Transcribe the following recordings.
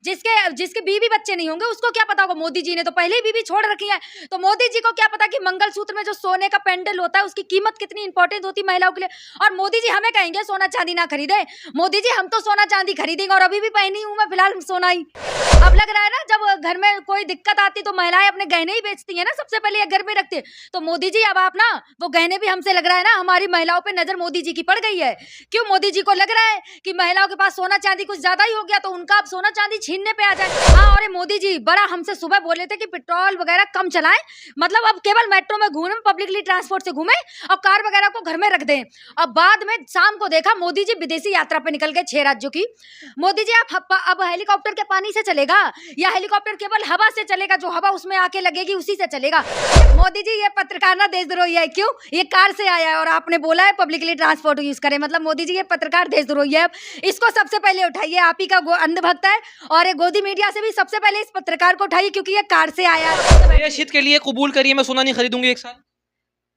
जिसके जिसके बीवी बच्चे नहीं होंगे उसको क्या पता होगा, मोदी जी ने तो पहले ही बीवी छोड़ रखी है, तो मोदी जी को क्या पता कि मंगलसूत्र में जो सोने का पेंडल होता है उसकी कीमत कितनी इंपॉर्टेंट होती है महिलाओं के लिए। और मोदी जी हमें कहेंगे सोना चांदी ना खरीदे, मोदी जी हम तो सोना चांदी खरीदेंगे और अभी भी पहनी हूं मैं फिलहाल सोना ही। अब लग रहा है ना जब घर में कोई दिक्कत आती तो महिलाएं अपने गहने ही बेचती है ना, सबसे पहले ये घर में रखती है। तो मोदी जी अब आप ना वो गहने भी हमसे लग रहा है ना हमारी महिलाओं पे नजर मोदी जी की पड़ गई है। क्यों मोदी जी को लग रहा है कि महिलाओं के पास सोना चांदी कुछ ज्यादा ही हो गया तो उनका अब सोना चांदी छीनने पे आ जाए। हाँ, और मोदी जी बड़ा हमसे सुबह बोले थे कि पेट्रोल वगैरह कम चलाएं, मतलब अब केवल मेट्रो में घूमे, पब्लिकली ट्रांसपोर्ट से घूमे, अब कार वगैरह को घर में रख दें। अब बाद में शाम को देखा मोदी जी विदेशी यात्रा पे निकल गए 6 राज्यों की। मोदी जी आप अब हेलीकॉप्टर के पानी से चलेगा या हेलीकॉप्टर केवल हवा से चलेगा, जो हवा उसमें आके लगेगी उसी से चलेगा। मोदी जी ये पत्रकार ना देशद्रोही है, क्यों? ये कार से आया है और आपने बोला है पब्लिकली ट्रांसपोर्ट यूज करें, मतलब मोदी जी ये पत्रकार देशद्रोही है। इसको सबसे पहले उठाइए, आप ही का अंधभक्त है, और ये गोदी मीडिया से भी सबसे पहले इस पत्रकार को उठाइए क्योंकि ये कार से आया है। देश हित के लिए कबूल करिए मैं सोना नहीं खरीदूंगी 1 साल।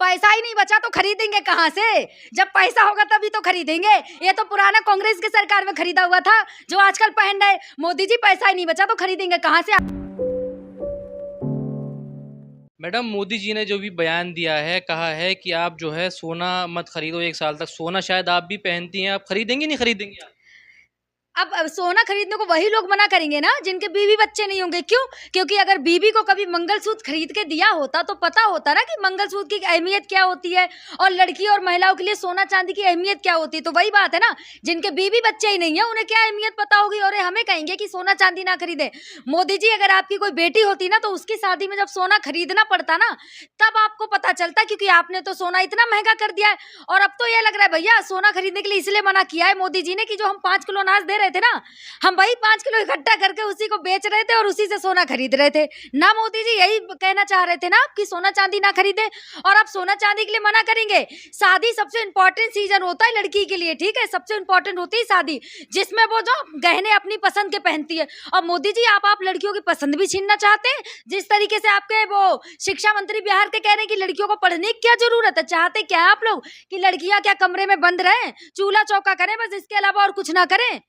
पैसा ही नहीं बचा तो खरीदेंगे कहाँ से? जब पैसा होगा तभी तो खरीदेंगे। ये तो पुराना कांग्रेस की सरकार में खरीदा हुआ था जो आजकल पहन रहे मोदी जी। पैसा ही नहीं बचा तो खरीदेंगे कहाँ से? मैडम, मोदी जी ने जो भी बयान दिया है, कहा है कि आप जो है सोना मत खरीदो 1 साल तक। सोना शायद आप भी पहनती हैं, आप खरीदेंगी नहीं खरीदेंगी आप? अब सोना खरीदने को वही लोग मना करेंगे ना जिनके बीवी बच्चे नहीं होंगे। क्यों? क्योंकि अगर बीवी को कभी मंगलसूत्र खरीद के दिया होता तो पता होता ना कि मंगलसूत्र की अहमियत क्या होती है और लड़की और महिलाओं के लिए सोना चांदी की अहमियत क्या होती है। तो वही बात है ना, जिनके बीवी बच्चे ही नहीं है उन्हें क्या अहमियत पता होगी और हमें कहेंगे कि सोना चांदी ना खरीदे। मोदी जी, अगर आपकी कोई बेटी होती ना तो उसकी शादी में जब सोना खरीदना पड़ता ना तब आपको पता चलता, क्योंकि आपने तो सोना इतना महंगा कर दिया है। और अब तो ये लग रहा है भैया सोना खरीदने के लिए इसलिए मना किया है मोदी जी ने कि जो हम 5 किलो अनाज दे रहे थे ना, हम वही 5 किलो इकट्ठा करके उसी को बेच रहे थे और उसी से सोना खरीद रहे थे ना। मोदी जी यही कहना चाह रहे थे ना कि सोना चांदी ना खरीदे, और आप सोना चांदी के लिए मना करेंगे। शादी सबसे इंपॉर्टेंट सीजन होता है लड़की के लिए, ठीक है, सबसे इंपॉर्टेंट होती है शादी जिसमें वो जो गहने अपनी पसंद के पहनती है। और मोदी जी आप लड़कियों की पसंद भी छीनना चाहते हैं। जिस तरीके से आपके वो शिक्षा मंत्री बिहार के कह रहे हैं कि लड़कियों को पढ़ने की क्या जरूरत है, चाहते क्या है आप लोग कि लड़कियां क्या कमरे में बंद रहें, चूल्हा चौका करें बस, इसके अलावा और कुछ ना करें?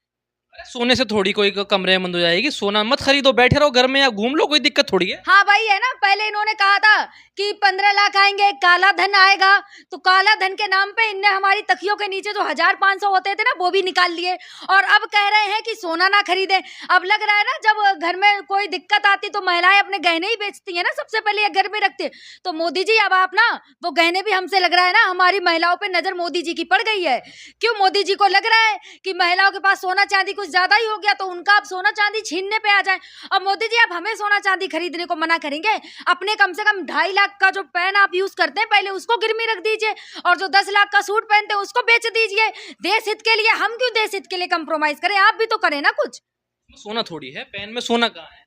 सोने से थोड़ी कोई कमरे में बंद हो जाएगी। सोना मत खरीदो, बैठे रहो घर में या घूम लो, कोई दिक्कत थोड़ी है। हाँ भाई, है ना, पहले इन्होंने कहा था कि 15 लाख आएंगे, काला धन आएगा, तो काला धन के नाम पे इनने हमारी तकियों के नीचे जो 1500 होते थे ना वो भी निकाल लिए, और अब कह रहे हैं कि सोना ना खरीदे। अब लग रहा है ना जब घर में कोई दिक्कत आती तो महिलाएं अपने गहने ही बेचती है ना, सबसे पहले ये घर में रखती है। तो मोदी जी अब आप ना वो गहने भी हमसे लग रहा है ना हमारी महिलाओं पे नजर मोदी जी की पड़ गई है। क्यों? मोदी जी को लग रहा है कि महिलाओं के पास सोना चांदी कुछ ज्यादा ही हो गया तो उनका अब सोना चांदी छीनने पे आ जाए। अब मोदी जी अब हमें सोना चांदी खरीदने को मना करेंगे, अपने कम से कम 2.5 लाख का जो पेन आप यूज करते हैं पहले उसको गिरवी रख दीजिए, और जो 10 लाख का सूट पहनते हैं उसको बेच दीजिए। देश हित के लिए हम क्यों देश हित के लिए कंप्रोमाइज करें? आप भी तो करें ना कुछ। सोना थोड़ी है, पेन में सोना कहाँ है?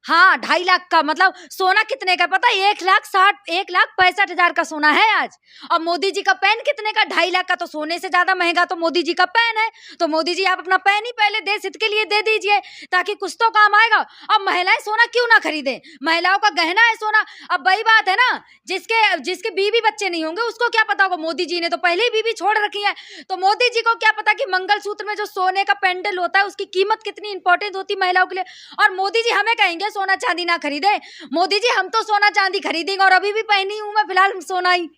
हाँ, 2.5 लाख का, मतलब सोना कितने का पता है? 1,65,000 का सोना है आज। और मोदी जी का पेन कितने का? 2.5 लाख का। तो सोने से ज्यादा महंगा तो मोदी जी का पेन है। तो मोदी जी आप अपना पेन ही पहले देश हित के लिए दे दीजिए ताकि कुछ तो काम आएगा। अब महिलाएं सोना क्यों ना खरीदें? महिलाओं का गहना है सोना। अब वही बात है ना, जिसके बीवी बच्चे नहीं होंगे उसको क्या पता होगा, मोदी जी ने तो पहले ही बीवी छोड़ रखी है। तो मोदी जी को क्या पता कि मंगलसूत्र में जो सोने का पेंडल होता है उसकी कीमत कितनी इंपॉर्टेंट होती है महिलाओं के लिए। और मोदी जी हमें कहेंगे सोना चांदी ना खरीदे, मोदी जी हम तो सोना चांदी खरीदेंगे और अभी भी पहनी हूं मैं फिलहाल सोना ही।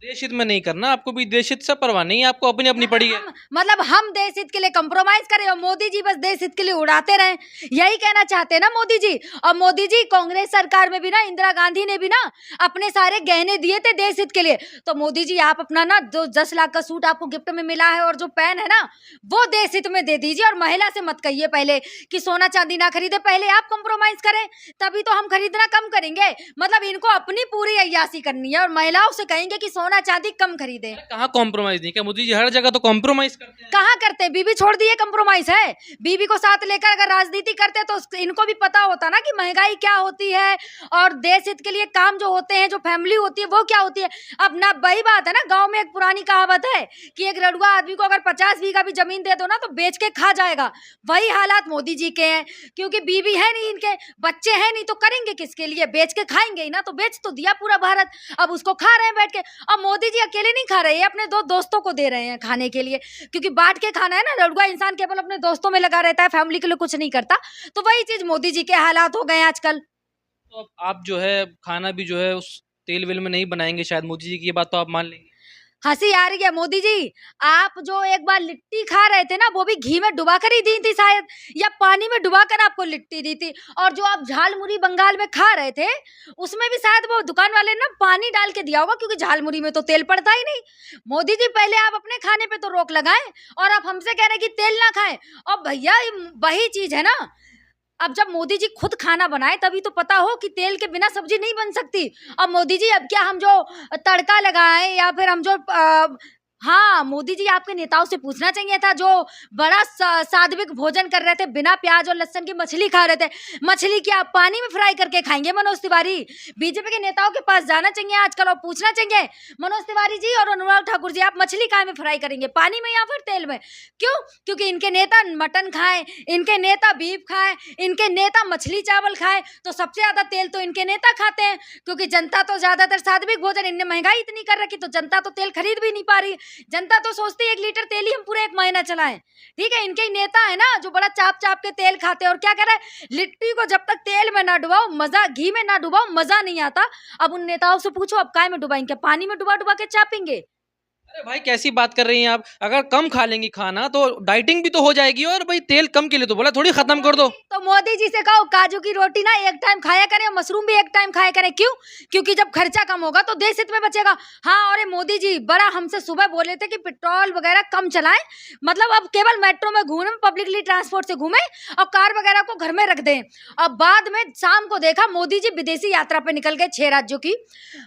देश हित में नहीं करना, आपको भी देश हित से परवाह नहीं है, आपको अपनी अपनी पड़ी है। मतलब हम देश हित के लिए कंप्रोमाइज करें और मोदी जी बस देश हित के लिए उड़ाते रहें, यही कहना चाहते हैं ना मोदी जी। और मोदी जी कांग्रेस सरकार में भी ना इंदिरा गांधी ने भी ना अपने सारे गहने दिए थे देश हित के लिए। तो मोदी जी आप अपना ना जो 10 लाख का सूट आपको गिफ्ट में मिला है और जो पेन है ना वो देश हित में दे दीजिए, और महिला से मत कहिए पहले कि सोना चांदी ना खरीदे, पहले आप कंप्रोमाइज करें तभी तो हम खरीदना कम करेंगे। मतलब इनको अपनी पूरी अय्यासी करनी है और महिलाओं से कहेंगे कि सोना चांदी कम खरीदे। कहाँ कॉम्प्रोमाइज नहीं, क्या मोदी जी हर जगह तो कॉम्प्रोमाइज करते हैं? कहाँ करते हैं? बीवी छोड़ दिए कम्प्रोमाइज है? बीवी को साथ लेकर अगर राजनीति करते तो इनको भी पता होता ना कि महंगाई क्या होती है और देश हित के लिए काम जो होते हैं, जो फैमिली होती है वो क्या होती है। अब ना वही बात है ना, गांव में एक पुरानी कहावत है कि एक रड़ुआ आदमी को अगर 50 बीघा भी जमीन दे दो ना तो बेच के खा जाएगा। वही हालात मोदी जी के हैं, क्योंकि बीवी है नहीं, इनके बच्चे हैं नहीं, तो करेंगे किसके लिए? बेच के खाएंगे ही ना। तो बेच तो दिया पूरा भारत, अब उसको खा रहे हैं बैठ के। अब और मोदी जी अकेले नहीं खा रहे हैं, अपने दो दोस्तों को दे रहे हैं खाने के लिए, क्योंकि बांट के खाना है ना, लड़ुआ इंसान केवल अपने दोस्तों में लगा रहता है, फैमिली के लिए कुछ नहीं करता। तो वही चीज मोदी जी के हालात हो गए हैं आजकल। तो अब आप जो है खाना भी जो है उस तेल वेल में नहीं बनाएंगे शायद, मोदी जी की ये बात तो आप मान लेंगे। हंसी आ रही है मोदी जी, आप जो एक बार लिट्टी खा रहे थे ना, वो भी घी में डुबा कर ही दी थी शायद, या पानी में डुबा कर आपको लिट्टी दी थी। और जो आप झालमुरी बंगाल में खा रहे थे, उसमें भी शायद वो दुकान वाले ने ना पानी डाल के दिया होगा, क्योंकि झालमुरी में तो तेल पड़ता ही नहीं। मोदी जी पहले आप अपने खाने पे तो रोक लगाएं, और आप हमसे कह रहे हैं कि तेल ना खाएं। और भैया ये वही चीज है ना, अब जब मोदी जी खुद खाना बनाए तभी तो पता हो कि तेल के बिना सब्जी नहीं बन सकती। अब मोदी जी, अब क्या हम जो तड़का लगाएं, या फिर हम जो हाँ, मोदी जी आपके नेताओं से पूछना चाहिए था, जो बड़ा सात्विक भोजन कर रहे थे, बिना प्याज और लहसुन की मछली खा रहे थे। मछली क्या पानी में फ्राई करके खाएंगे मनोज तिवारी? बीजेपी के नेताओं के पास जाना चाहिए आजकल और पूछना चाहिए, मनोज तिवारी जी और अनुराग ठाकुर जी, आप मछली काय में फ्राई करेंगे, पानी में या फिर तेल में? क्यों? क्योंकि इनके नेता मटन खाएं, इनके नेता बीफ खाएं, इनके नेता मछली चावल खाएं, तो सबसे ज्यादा तेल तो इनके नेता खाते हैं, क्योंकि जनता तो ज्यादातर सात्विक भोजन, इनने महंगाई इतनी कर रखी तो जनता तो तेल खरीद भी नहीं पा रही। जनता तो सोचती है 1 लीटर तेल ही हम पूरे 1 महीना चलाएं। ठीक है, इनके ही नेता है ना जो बड़ा चाप चाप के तेल खाते हैं, और क्या कह रहे हैं, लिट्टी को जब तक तेल में ना डुबाओ मजा, घी में ना डुबाओ मजा नहीं आता। अब उन नेताओं से पूछो अब काय में डुबाएंगे, पानी में डुबा डुबा के चापेंगे? अरे भाई कैसी बात कर रही हैं आप, अगर कम खा लेंगी खाना तो डाइटिंग भी तो हो जाएगी, और भाई तेल कम के लिए तो बोला थोड़ी खत्म कर दो। तो मोदी जी से कहो काजू की रोटी ना एक टाइम खाया करें, मशरूम भी एक टाइम खाया करें। क्यों? क्योंकि जब खर्चा कम होगा तो देश हित में बचेगा। हाँ, और ये मोदी जी बड़ा हमसे सुबह बोले थे कि पेट्रोल वगैरह कम चलाएं, मतलब अब केवल मेट्रो में घूमें, पब्लिकली ट्रांसपोर्ट से घूमें, और कार वगैरह को घर में रख दें। अब बाद में शाम को देखा मोदी जी विदेशी यात्रा पे निकल गए 6 राज्यों की।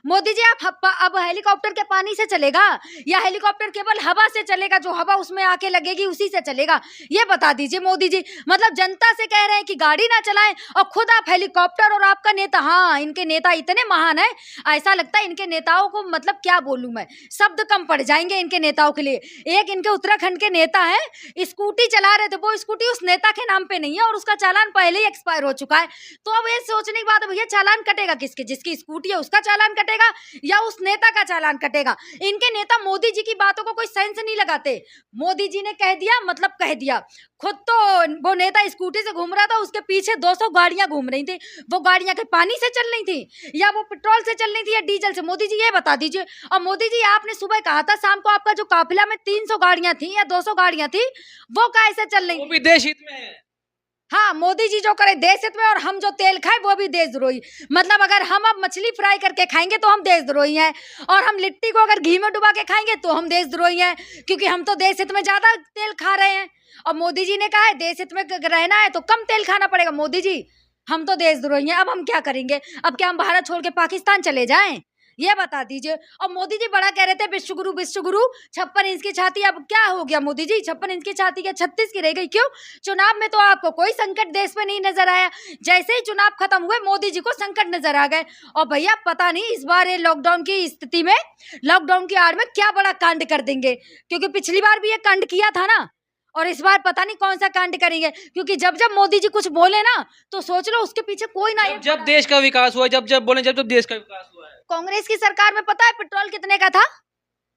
मोदी जी आप अब हेलीकॉप्टर के पानी से चलेगा, या हेलीकॉप्टर केवल हवा से चलेगा, जो हवा उसमें आके लगेगी उसी से चलेगा? ये बता दीजिए मोदी जी। मतलब जनता से कह रहे हैं कि गाड़ी ना चलाएं, और खुद आप हेलीकॉप्टर, और आपका नेता, हाँ इनके नेता इतने महान है, ऐसा लगता है इनके नेताओं को, मतलब क्या बोलूं मैं, शब्द कम पड़ जाएंगे इनके नेताओं के लिए। एक इनके उत्तराखंड के नेता है, स्कूटी चला रहे थे, वो स्कूटी उस नेता के नाम पे नहीं है, और उसका चालान पहले ही एक्सपायर हो चुका है। तो अब ये सोचने की बात है, भैया चालान कटेगा किसके? जिसकी स्कूटी है उसका चालान कटेगा, या उस नेता का चालान कटेगा? इनके नेता मोदी जी की बातों को कोई सेंस नहीं लगाते। मोदी जी ने कह दिया मतलब कह दिया। खुद तो वो नेता स्कूटी से घूम रहा था, उसके पीछे 200 गाड़ियां घूम रही थी। वो गाड़ियां के पानी से चल रही थी, या वो पेट्रोल से चल रही थी, या डीजल से? मोदी जी ये बता दीजिए। और मोदी जी आपने सुबह कहा था शाम को आपका जो काफिला में 300 गाड़ियां थी या 200 गाड़ियां थी, वो कैसे चल रही? वो भी देश हित में है। हाँ, मोदी जी जो करे देश हित में, और हम जो तेल खाए वो भी देशद्रोही। मतलब अगर हम अब मछली फ्राई करके खाएंगे तो हम देशद्रोही हैं, और हम लिट्टी को अगर घी में डुबा के खाएंगे तो हम देशद्रोही हैं, क्योंकि हम तो देश हित में ज्यादा तेल खा रहे हैं। और मोदी जी ने कहा है देश हित में रहना है तो कम तेल खाना पड़ेगा। मोदी जी, हम तो देशद्रोही हैं, अब हम क्या करेंगे? अब क्या हम भारत छोड़ के पाकिस्तान चले जाएं? ये बता दीजिए। और मोदी जी बड़ा कह रहे थे विश्वगुरु विश्वगुरु, 56 इंच की छाती, अब क्या हो गया मोदी जी? 56 इंच की छाती क्या 36 की रह गई? क्यों? चुनाव में तो आपको कोई संकट देश में नहीं नजर आया, जैसे ही चुनाव खत्म हुए मोदी जी को संकट नजर आ गए। और भैया पता नहीं इस बार ये लॉकडाउन की स्थिति में, लॉकडाउन की आड़ में क्या बड़ा कांड कर देंगे, क्योंकि पिछली बार भी ये कांड किया था ना, और इस बार पता नहीं कौन सा कांड करेंगे। क्योंकि जब जब मोदी जी कुछ बोले ना, तो सोच लो उसके पीछे कोई ना, जब देश का विकास हुआ, जब जब बोले, जब जब देश का विकास हुआ है। कांग्रेस की सरकार में पता है पेट्रोल कितने का था?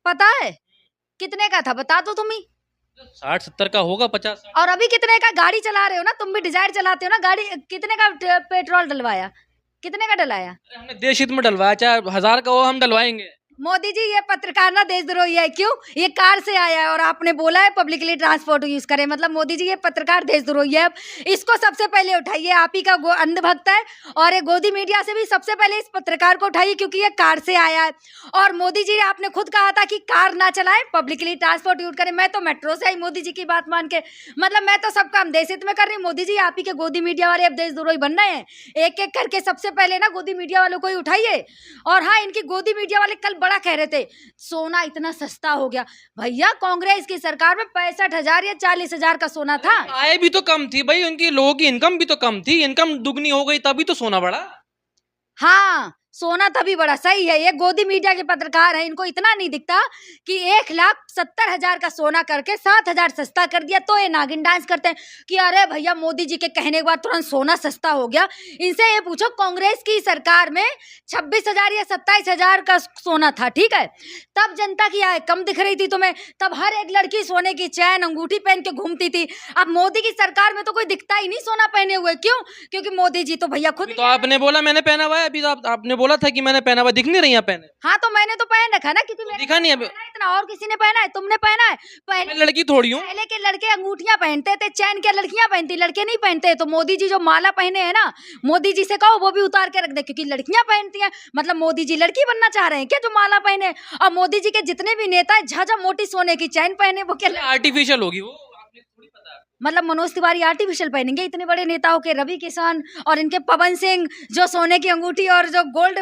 पता है कितने का था? बता दो तुम ही। 60-70 का होगा, 50। और अभी कितने का? गाड़ी चला रहे हो ना तुम भी, डिजायर चलाते हो ना, गाड़ी कितने का पेट्रोल डलवाया? कितने का डलाया? हमने देश हित में डलवाया, चाहे 1000 का हो हम डलवाएंगे। मोदी जी ये पत्रकार ना देशद्रोही है। क्यों? ये कार से आया है और आपने बोला है पब्लिकली ट्रांसपोर्ट यूज करें, मतलब मोदी जी ये पत्रकार देशद्रोही है। अब इसको सबसे पहले उठाइए, आप ही का अंधभक्त है, और ये गोदी मीडिया से भी सबसे पहले इस पत्रकार को उठाइए, क्योंकि ये कार से आया है। और मोदी जी आपने खुद कहा था कि कार ना चलाएं, पब्लिकली ट्रांसपोर्ट यूज करें। मैं तो मेट्रो से आई मोदी जी की बात मान के, मतलब मैं तो सब काम देश हित में कर रही हूँ। मोदी जी आप ही के गोदी मीडिया वाले अब देशद्रोही बन रहे हैं। एक एक करके सबसे पहले ना गोदी मीडिया वालों को ही उठाइए। और हाँ, इनकी गोदी मीडिया वाले कल बड़ा कह रहे थे सोना इतना सस्ता हो गया। भैया कांग्रेस की सरकार में 65,000 या 40,000 का सोना था। आय भी तो कम थी भाई, उनकी लोगों की इनकम भी तो कम थी, इनकम दुगनी हो गई तभी तो सोना बढ़ा। हाँ, सोना तभी बड़ा सही है। ये गोदी मीडिया के पत्रकार हैं, इनको इतना नहीं दिखता कि 1,70,000 का सोना करके 7,000 सस्ता कर दिया, तो ये नागिन डांस करते हैं कि अरे भैया मोदी जी के कहने के बाद तुरंत सोना सस्ता हो गया। इनसे ये पूछो कांग्रेस की सरकार में 26,000 या 27,000 का सोना था, ठीक है, तब जनता की आय कम दिख रही थी तुम्हें, तब हर एक लड़की सोने की चैन अंगूठी पहन के घूमती थी। अब मोदी की सरकार में तो कोई दिखता ही नहीं सोना पहने हुए। क्यों? क्योंकि मोदी जी तो भैया खुद तो आपने बोला मैंने पहना हुआ है, अभी तो आपने बोला था कि मैंने पहना हुआ, दिख नहीं रही आप पहने। हाँ तो मैंने तो पहन रखा ना, क्योंकि मैंने दिखा नहीं अभी। पहना है इतना, और किसी ने पहना है? तुमने पहना है? मैं पहले लड़की थोड़ी हूँ। पहले के लड़के अंगूठियां पहनते थे, चैन के लड़कियां पहनती, लड़के नहीं पहनते। तो मोदी जी जो माला पहने हैं ना, मोदी जी से कहो वो भी उतार के रख दे, क्योंकि लड़कियां पहनती हैं। मतलब मोदी जी लड़की बनना चाह रहे हैं क्या जो माला पहने? और मोदी जी के जितने भी नेता है झाझा मोटी सोने की चैन पहने, वो क्या आर्टिफिशियल होगी वो, आपने थोड़ी पता। मतलब मनोज तिवारी आर्टिफिशियल पहनेंगे? इतने बड़े नेताओं के रवि किशन और इनके पवन सिंह जो सोने की अंगूठी और जो गोल्ड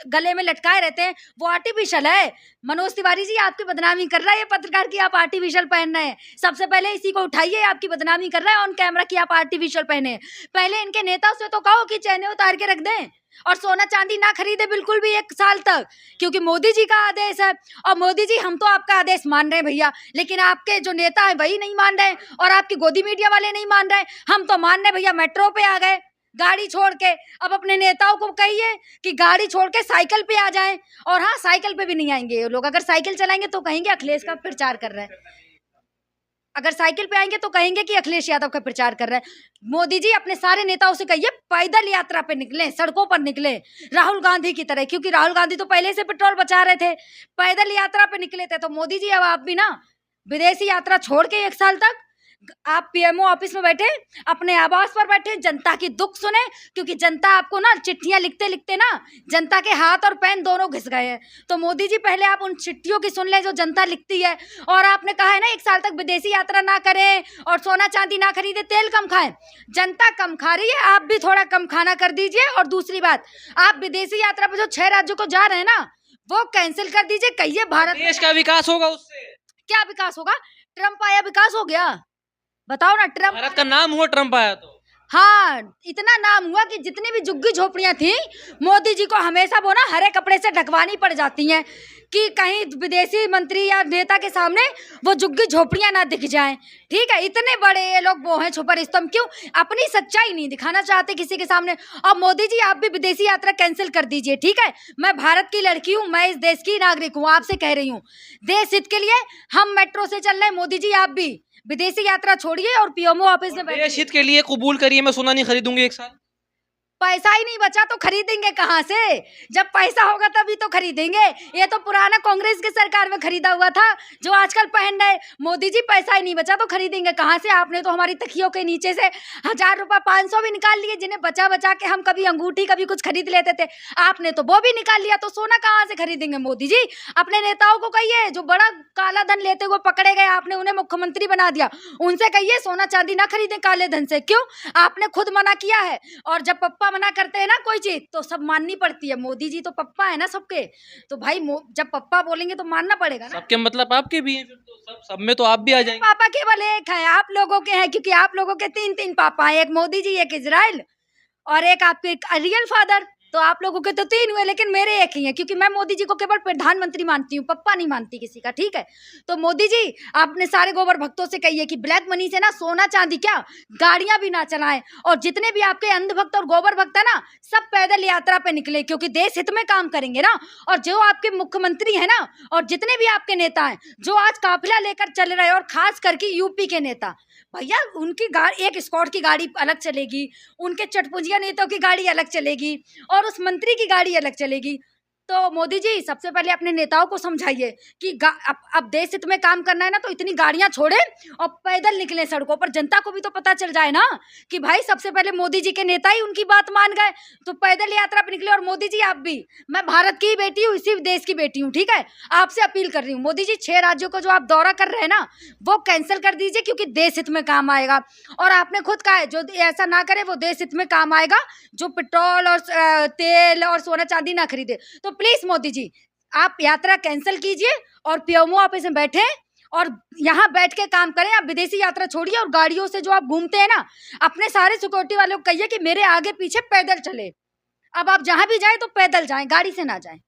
गले में लटकाए रहते हैं, वो आर्टिफिशियल है। मनोज तिवारी जी आपकी बदनामी कर रहा है ये पत्रकार की, आप आर्टिफिशियल पहन रहे हैं। सबसे पहले इसी को उठाइए, आपकी बदनामी कर रहा है ऑन कैमरा की आप आर्टिफिशियल पहने हैं। पहले इनके नेताओं से तो कहो कि चैने उतार के रख दें और सोना चांदी ना खरीदे बिल्कुल भी 1 साल तक, क्योंकि मोदी जी का आदेश है। और मोदी जी हम तो आपका आदेश मान रहे हैं भैया, लेकिन आपके जो नेता है वही नहीं मान रहे हैं, और आपकी गोदी मीडिया वाले नहीं मान रहे हैं। हम तो मान रहे भैया, मेट्रो पे आ गए गाड़ी छोड़ के। अब अपने नेताओं को कहिए कि गाड़ी छोड़ के साइकिल पे आ जाएं। और हाँ, साइकिल पे भी नहीं आएंगे ये लोग, अगर साइकिल चलाएंगे तो कहेंगे अखिलेश का प्रचार कर रहे हैं। अगर साइकिल पे आएंगे तो कहेंगे कि अखिलेश यादव का प्रचार कर रहे हैं। मोदी जी अपने सारे नेताओं से कहिए पैदल यात्रा पे निकले, सड़कों पर निकले, राहुल गांधी की तरह, क्योंकि राहुल गांधी तो पहले से पेट्रोल बचा रहे थे, पैदल यात्रा पे निकले थे। तो मोदी जी अब आप भी ना विदेशी यात्रा छोड़ के 1 साल तक आप पीएमओ ऑफिस में बैठे, अपने आवास पर बैठे, जनता की दुख सुने, क्योंकि जनता आपको ना चिट्ठियां लिखते लिखते ना जनता के हाथ और पैन दोनों घिस गए हैं। तो मोदी जी पहले आप उन चिट्ठियों की सुन लें जो जनता लिखती है। और आपने कहा है ना 1 साल तक विदेशी यात्रा ना करें और सोना चांदी ना खरीदे, तेल कम खाएं। जनता कम खा रही है, आप भी थोड़ा कम खाना कर दीजिए। और दूसरी बात, आप विदेशी यात्रा पर जो 6 राज्यों को जा रहे हैं ना, वो कैंसिल कर दीजिए। कहिए भारत देश का विकास होगा उससे। क्या विकास होगा? ट्रम्प आया, विकास हो गया? बताओ ना। ट्रम्प भारत का नाम हुआ ट्रम्प आया तो। हाँ, इतना नाम हुआ कि जितनी भी झुग्गी झोपड़ियां थी, मोदी जी को हमेशा वो ना हरे कपड़े से ढकवानी पड़ जाती हैं कि कहीं विदेशी मंत्री या नेता के सामने वो झुग्गी झोपड़ियां ना दिख जाएं। ठीक है, इतने बड़े ये लोग वो हैं छुपर स्तंभ, क्यों? अपनी सच्चाई नहीं दिखाना चाहते किसी के सामने। और मोदी जी आप भी विदेशी यात्रा कैंसिल कर दीजिए, ठीक है? मैं भारत की लड़की हूँ, मैं इस देश की नागरिक हूँ, आपसे कह रही हूँ, देश हित के लिए हम मेट्रो से चल रहे हैं। मोदी जी आप भी विदेशी यात्रा छोड़िए और पीएमओ ऑफिस में बैठिए। देश हित के लिए कबूल करिए, मैं सोना नहीं खरीदूंगी 1 साल। पैसा ही नहीं बचा तो खरीदेंगे कहाँ से? जब पैसा होगा तभी तो खरीदेंगे। ये तो पुराना कांग्रेस की सरकार में खरीदा हुआ था जो आजकल पहन रहे मोदी जी। पैसा ही नहीं बचा तो खरीदेंगे कहाँ से? आपने तो हमारी तकियों के नीचे से 1,000 रुपये 500 भी निकाल लिए, जिन्हें बचा बचा के हम कभी अंगूठी कभी कुछ खरीद लेते थे, आपने तो वो भी निकाल लिया। तो सोना कहाँ से खरीदेंगे? मोदी जी अपने नेताओं को कहिए, जो बड़ा काला धन लेते हुए पकड़े गए, आपने उन्हें मुख्यमंत्री बना दिया, उनसे कहिए सोना चांदी ना खरीदें काले धन से। क्यों? आपने खुद मना किया है। और जब पप्पा मना करते हैं ना कोई चीज तो सब माननी पड़ती है। मोदी जी तो पप्पा है ना सबके, तो भाई जब पप्पा बोलेंगे तो मानना पड़ेगा ना। सबके मतलब आपके भी हैं, फिर तो सब में तो आप भी आ जाएंगे। पापा केवल एक है, आप लोगों के हैं, क्योंकि आप लोगों के 3 पापा हैं, एक मोदी जी, एक इजराइल और एक आपके रियल फादर। तो आप लोगों के तो 3 हुए, लेकिन मेरे एक ही हैं, क्योंकि मैं मोदी जी को केवल प्रधानमंत्री मानती हूँ, पप्पा नहीं मानती किसी का, ठीक है? तो मोदी जी आपने सारे गोबर भक्तों से कहिए कि ब्लैक मनी से ना सोना चांदी क्या गाड़ियां भी ना चलाएं। और जितने भी आपके अंध भक्त और गोबर भक्त है ना, सब पैदल यात्रा पे निकले, क्योंकि देश हित में काम करेंगे ना। और जो आपके मुख्यमंत्री है ना, और जितने भी आपके नेता हैं जो आज काफिला लेकर चल रहे हैं, और खास करके यूपी के नेता, भैया उनकी गाड़ी, एक स्कॉट की गाड़ी अलग चलेगी, उनके चटपुजिया नेताओं की गाड़ी अलग चलेगी, और उस मंत्री की गाड़ी अलग चलेगी। तो मोदी जी सबसे पहले अपने नेताओं को समझाइए कि अब देश हित में काम करना है ना, तो इतनी गाड़ियां छोड़े और पैदल निकले सड़कों पर। जनता को भी तो पता चल जाए ना कि भाई सबसे पहले मोदी जी के नेता ही उनकी बात मान गए, तो पैदल यात्रा पर निकले। और मोदी जी आप भी, मैं भारत की बेटी हूँ, इसी देश की बेटी हूँ, ठीक है? आपसे अपील कर रही हूँ मोदी जी, 6 राज्यों को जो आप दौरा कर रहे हैं ना, वो कैंसिल कर दीजिए, क्योंकि देश हित में काम आएगा। और आपने खुद कहा है जो ऐसा ना करे वो देश हित में काम आएगा, जो पेट्रोल और तेल और सोना चांदी ना खरीदे। तो प्लीज मोदी जी आप यात्रा कैंसिल कीजिए और पीएमओ ऑफिस में बैठे और यहाँ बैठ के काम करें। आप विदेशी यात्रा छोड़िए, और गाड़ियों से जो आप घूमते हैं ना, अपने सारे सिक्योरिटी वालों को कहिए कि मेरे आगे पीछे पैदल चले। अब आप जहां भी जाएं तो पैदल जाएं, गाड़ी से ना जाएं।